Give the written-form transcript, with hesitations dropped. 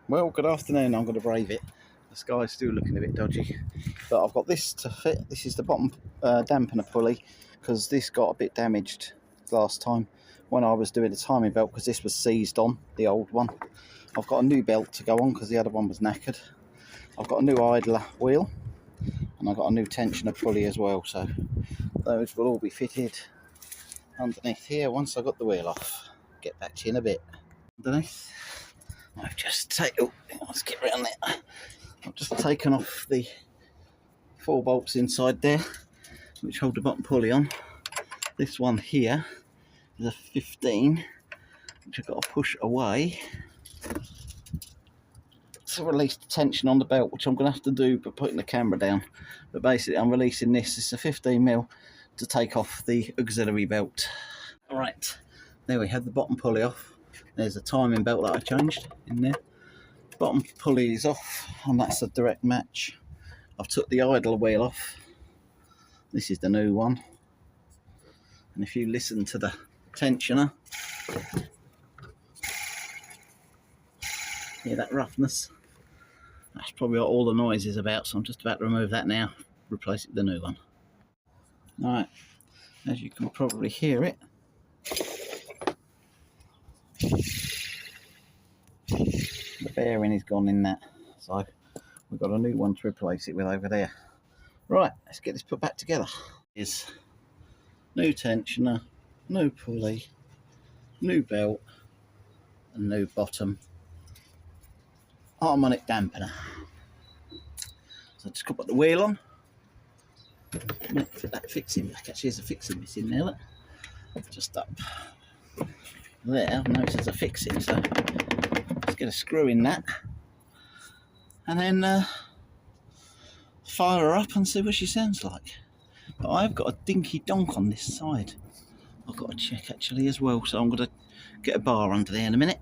Well, good afternoon. I'm going to brave it. The sky's still looking a bit dodgy, but I've got this to fit. This is the bottom dampener pulley, because this got a bit damaged last time when I was doing the timing belt, because this was seized on, the old one. I've got a new belt to go on because the other one was knackered. I've got a new idler wheel, and I've got a new tensioner pulley as well, so those will all be fitted underneath here once I've got the wheel off. Get back to you in a bit. Underneath, I've just taken, let's get around there. I've just taken off the 4 bolts inside there, which hold the bottom pulley on. This one here is a 15, which I've got to push away to release the tension on the belt, which I'm going to have to do by putting the camera down. But basically, I'm releasing this. It's a 15mm to take off the auxiliary belt. All right, there we have the bottom pulley off. There's a timing belt that I changed in there. Bottom pulley is off, and that's a direct match. I've took the idler wheel off. This is the new one. And if you listen to the tensioner, hear that roughness? That's probably what all the noise is about, so I'm just about to remove that now, replace it with the new one. Alright, as you can probably hear it, the bearing is gone in that, so we've got a new one to replace it with over there. Right, let's get this put back together. Is new tensioner, new pulley, new belt, and new bottom harmonic dampener. So just got to put the wheel on. Fit that fixing back. Actually, there's a fixing missing there. Look. Just up there. I've noticed there's a fixing, so let's get a screw in that, and then fire her up and see what she sounds like. But I've got a dinky donk on this side. I've got to check actually as well, so I'm going to get a bar under there in a minute.